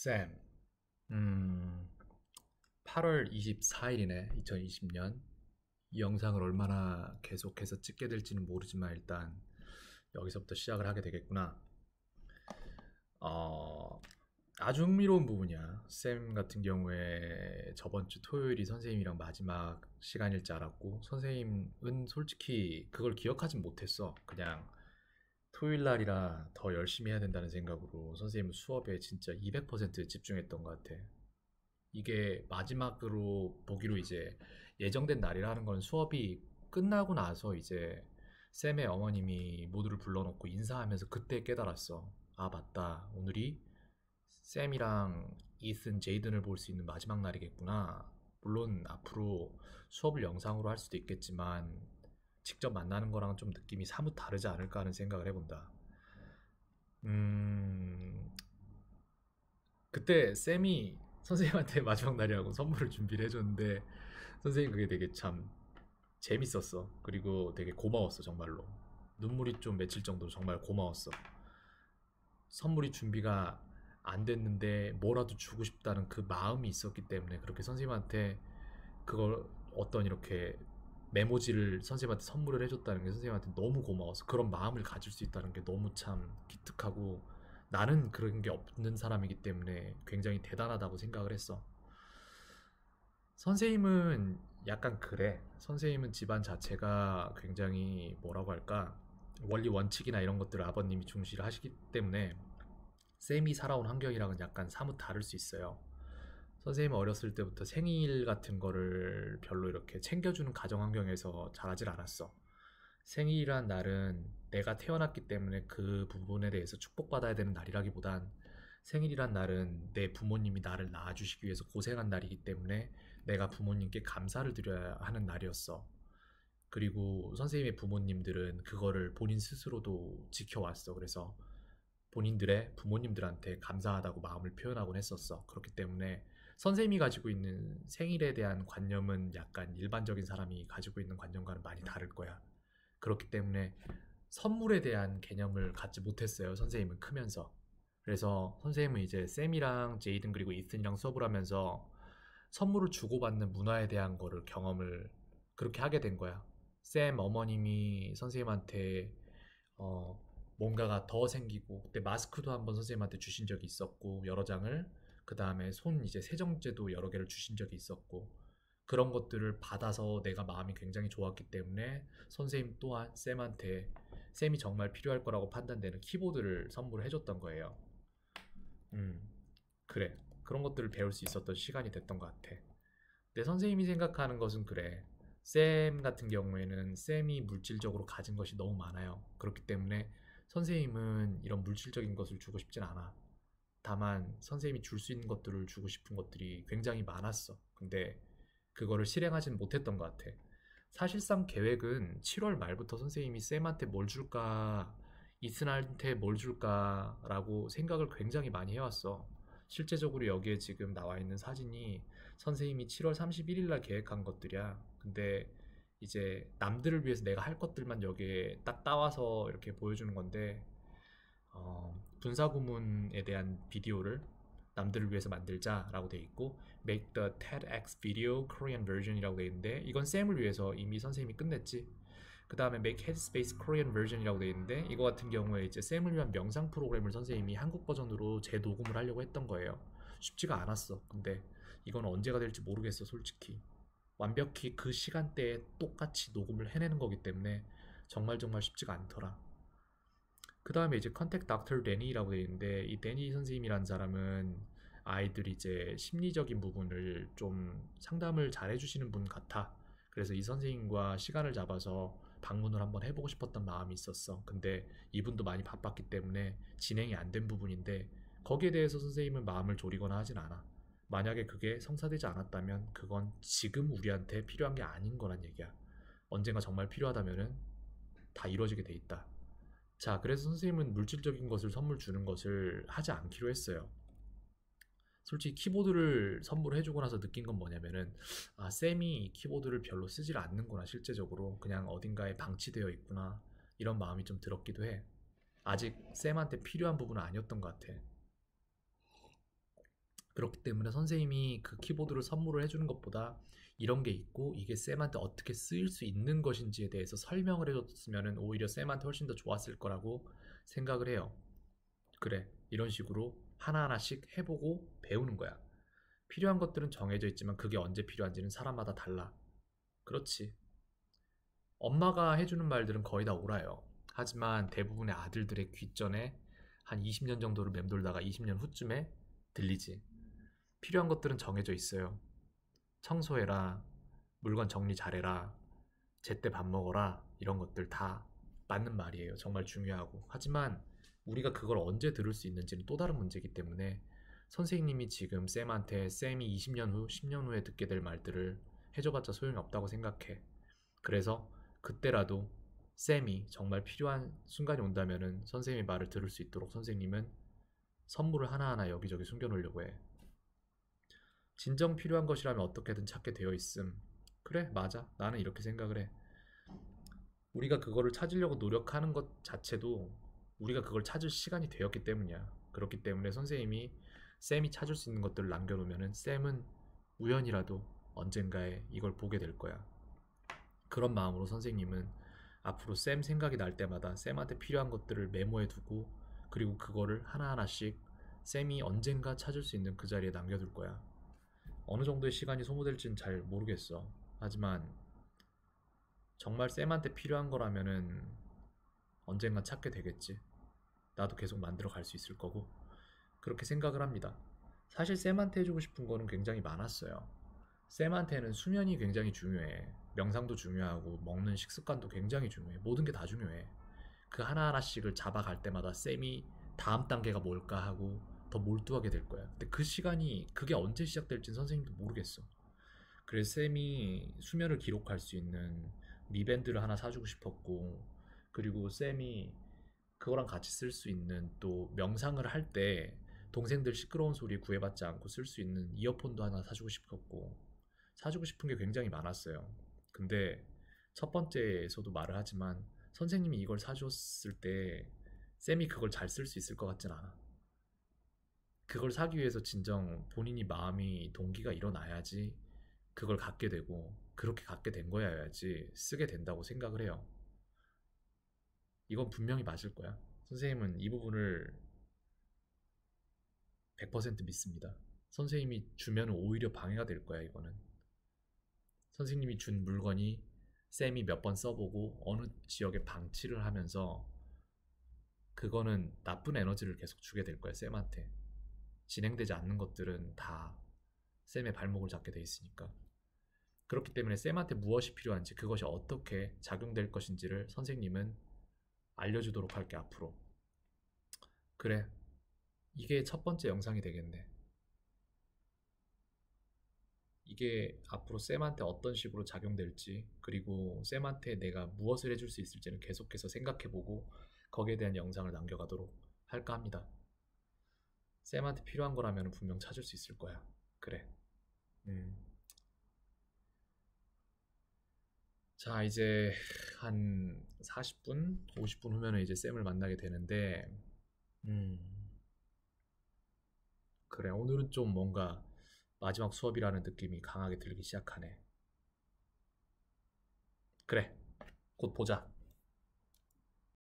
쌤, 음, 8월 24일이네, 2020년. 이 영상을 얼마나 계속해서 찍게 될지는 모르지만 일단 여기서부터 시작을 하게 되겠구나. 어, 아주 흥미로운 부분이야. 쌤 같은 경우에 저번 주 토요일이 선생님이랑 마지막 시간일 줄 알았고, 선생님은 솔직히 그걸 기억하진 못했어. 그냥 토요일 날이라 더 열심히 해야 된다는 생각으로 선생님은 수업에 진짜 200% 집중했던 것 같아. 이게 마지막으로 보기로 이제 예정된 날이라는 건 수업이 끝나고 나서 이제 쌤의 어머님이 모두를 불러놓고 인사하면서 그때 깨달았어. 아, 맞다. 오늘이 쌤이랑 이슨, 제이든을 볼 수 있는 마지막 날이겠구나. 물론 앞으로 수업을 영상으로 할 수도 있겠지만 직접 만나는 거랑 좀 느낌이 사뭇 다르지 않을까 하는 생각을 해본다. 음, 그때 쌤이 선생님한테 마지막 날이라고 선물을 준비를 해줬는데 선생님 그게 되게 참 재밌었어. 그리고 되게 고마웠어, 정말로. 눈물이 좀 맺힐 정도로 정말 고마웠어. 선물이 준비가 안 됐는데 뭐라도 주고 싶다는 그 마음이 있었기 때문에 그렇게 선생님한테 그걸 어떤 이렇게 메모지를 선생님한테 선물을 해줬다는 게 선생님한테 너무 고마워서 그런 마음을 가질 수 있다는 게 너무 참 기특하고 나는 그런 게 없는 사람이기 때문에 굉장히 대단하다고 생각을 했어. 선생님은 약간 그래. 선생님은 집안 자체가 굉장히 뭐라고 할까? 원리 원칙이나 이런 것들을 아버님이 중시를 하시기 때문에 쌤이 살아온 환경이랑은 약간 사뭇 다를 수 있어요. 선생님은 어렸을 때부터 생일 같은 거를 별로 이렇게 챙겨주는 가정 환경에서 자라질 않았어. 생일이란 날은 내가 태어났기 때문에 그 부분에 대해서 축복받아야 되는 날이라기보단 생일이란 날은 내 부모님이 나를 낳아주시기 위해서 고생한 날이기 때문에 내가 부모님께 감사를 드려야 하는 날이었어. 그리고 선생님의 부모님들은 그거를 본인 스스로도 지켜왔어. 그래서 본인들의 부모님들한테 감사하다고 마음을 표현하곤 했었어. 그렇기 때문에 선생님이 가지고 있는 생일에 대한 관념은 약간 일반적인 사람이 가지고 있는 관념과는 많이 다를 거야. 그렇기 때문에 선물에 대한 개념을 갖지 못했어요. 선생님은 크면서. 그래서 선생님은 이제 샘이랑 제이든 그리고 이슨이랑 수업을 하면서 선물을 주고받는 문화에 대한 거를 경험을 그렇게 하게 된 거야. 쌤 어머님이 선생님한테 어, 뭔가가 더 생기고 그때 마스크도 한번 선생님한테 주신 적이 있었고 여러 장을 그 다음에 손 이제 세정제도 여러 개를 주신 적이 있었고 그런 것들을 받아서 내가 마음이 굉장히 좋았기 때문에 선생님 또한 쌤한테 쌤이 정말 필요할 거라고 판단되는 키보드를 선물을 해줬던 거예요. 음, 그래. 그런 것들을 배울 수 있었던 시간이 됐던 것 같아. 내 선생님이 생각하는 것은 그래. 쌤 같은 경우에는 쌤이 물질적으로 가진 것이 너무 많아요. 그렇기 때문에 선생님은 이런 물질적인 것을 주고 싶진 않아. 다만 선생님이 줄 수 있는 것들을 주고 싶은 것들이 굉장히 많았어. 근데 그거를 실행하진 못했던 것 같아. 사실상 계획은 7월 말부터 선생님이 쌤한테 뭘 줄까, 이슨한테 뭘 줄까라고 생각을 굉장히 많이 해왔어. 실제적으로 여기에 지금 나와 있는 사진이 선생님이 7월 31일 날 계획한 것들이야. 근데 이제 남들을 위해서 내가 할 것들만 여기에 딱 따와서 이렇게 보여주는 건데 분사구문에 대한 비디오를 남들을 위해서 만들자라고 돼 있고 Make the TEDx video Korean version이라고 돼 있는데 이건 쌤을 위해서 이미 선생님이 끝냈지. 그 다음에 Make Headspace Korean version이라고 돼 있는데 이거 같은 경우에 이제 쌤을 위한 명상 프로그램을 선생님이 한국 버전으로 재녹음을 하려고 했던 거예요. 쉽지가 않았어. 근데 이건 언제가 될지 모르겠어, 솔직히. 완벽히 그 시간대에 똑같이 녹음을 해내는 거기 때문에 정말 정말 쉽지가 않더라. 그 다음에 이제 컨택 닥터 데니라고 되어 있는데 이 데니 선생님이란 사람은 아이들이 이제 심리적인 부분을 좀 상담을 잘 해주시는 분 같아. 그래서 이 선생님과 시간을 잡아서 방문을 한번 해보고 싶었던 마음이 있었어. 근데 이분도 많이 바빴기 때문에 진행이 안 된 부분인데 거기에 대해서 선생님은 마음을 졸이거나 하진 않아. 만약에 그게 성사되지 않았다면 그건 지금 우리한테 필요한 게 아닌 거란 얘기야. 언젠가 정말 필요하다면은 다 이루어지게 돼 있다. 자, 그래서 선생님은 물질적인 것을 선물 주는 것을 하지 않기로 했어요. 솔직히 키보드를 선물해주고 나서 느낀 건 뭐냐면은 아, 쌤이 키보드를 별로 쓰질 않는구나. 실제적으로 그냥 어딘가에 방치되어 있구나 이런 마음이 좀 들었기도 해. 아직 쌤한테 필요한 부분은 아니었던 것 같아. 그렇기 때문에 선생님이 그 키보드를 선물을 해주는 것보다 이런 게 있고 이게 쌤한테 어떻게 쓰일 수 있는 것인지에 대해서 설명을 해줬으면 오히려 쌤한테 훨씬 더 좋았을 거라고 생각을 해요. 그래, 이런 식으로 하나하나씩 해보고 배우는 거야. 필요한 것들은 정해져 있지만 그게 언제 필요한지는 사람마다 달라. 그렇지. 엄마가 해주는 말들은 거의 다 옳아요. 하지만 대부분의 아들들의 귓전에 한 20년 정도를 맴돌다가 20년 후쯤에 들리지. 필요한 것들은 정해져 있어요. 청소해라, 물건 정리 잘해라, 제때 밥 먹어라, 이런 것들 다 맞는 말이에요. 정말 중요하고. 하지만 우리가 그걸 언제 들을 수 있는지는 또 다른 문제이기 때문에 선생님이 지금 쌤한테 쌤이 20년 후, 10년 후에 듣게 될 말들을 해줘봤자 소용이 없다고 생각해. 그래서 그때라도 쌤이 정말 필요한 순간이 온다면은 선생님의 말을 들을 수 있도록 선생님은 선물을 하나하나 여기저기 숨겨놓으려고 해. 진정 필요한 것이라면 어떻게든 찾게 되어 있음. 그래, 맞아. 나는 이렇게 생각을 해. 우리가 그거를 찾으려고 노력하는 것 자체도 우리가 그걸 찾을 시간이 되었기 때문이야. 그렇기 때문에 선생님이 쌤이 찾을 수 있는 것들을 남겨놓으면은 쌤은 우연이라도 언젠가에 이걸 보게 될 거야. 그런 마음으로 선생님은 앞으로 쌤 생각이 날 때마다 쌤한테 필요한 것들을 메모해 두고 그리고 그거를 하나하나씩 쌤이 언젠가 찾을 수 있는 그 자리에 남겨둘 거야. 어느 정도의 시간이 소모될지는 잘 모르겠어. 하지만 정말 쌤한테 필요한 거라면은 언젠가 찾게 되겠지. 나도 계속 만들어 갈 수 있을 거고. 그렇게 생각을 합니다. 사실 쌤한테 해주고 싶은 거는 굉장히 많았어요. 쌤한테는 수면이 굉장히 중요해. 명상도 중요하고 먹는 식습관도 굉장히 중요해. 모든 게 다 중요해. 그 하나하나씩을 잡아갈 때마다 쌤이 다음 단계가 뭘까 하고 더 몰두하게 될 거야. 근데 그 시간이 그게 언제 시작될지는 선생님도 모르겠어. 그래서 쌤이 수면을 기록할 수 있는 미밴드를 하나 사주고 싶었고, 그리고 쌤이 그거랑 같이 쓸 수 있는 또 명상을 할 때 동생들 시끄러운 소리 구애받지 않고 쓸 수 있는 이어폰도 하나 사주고 싶었고, 사주고 싶은 게 굉장히 많았어요. 근데 첫 번째에서도 말을 하지만 선생님이 이걸 사줬을 때 쌤이 그걸 잘 쓸 수 있을 것 같진 않아. 그걸 사기 위해서 진정 본인이 마음이 동기가 일어나야지 그걸 갖게 되고 그렇게 갖게 된 거여야지 쓰게 된다고 생각을 해요. 이건 분명히 맞을 거야. 선생님은 이 부분을 100% 믿습니다. 선생님이 주면 오히려 방해가 될 거야, 이거는. 선생님이 준 물건이 쌤이 몇 번 써보고 어느 지역에 방치를 하면서 그거는 나쁜 에너지를 계속 주게 될 거야, 쌤한테. 진행되지 않는 것들은 다 쌤의 발목을 잡게 돼 있으니까. 그렇기 때문에 쌤한테 무엇이 필요한지 그것이 어떻게 작용될 것인지를 선생님은 알려주도록 할게 앞으로. 그래, 이게 첫 번째 영상이 되겠네. 이게 앞으로 쌤한테 어떤 식으로 작용될지 그리고 쌤한테 내가 무엇을 해줄 수 있을지는 계속해서 생각해보고 거기에 대한 영상을 남겨가도록 할까 합니다. 쌤한테 필요한 거라면 분명 찾을 수 있을 거야. 그래. 음. 자, 이제 한 40분, 50분 후면은 이제 쌤을 만나게 되는데, 음, 그래. 오늘은 좀 뭔가 마지막 수업이라는 느낌이 강하게 들기 시작하네. 그래. 곧 보자.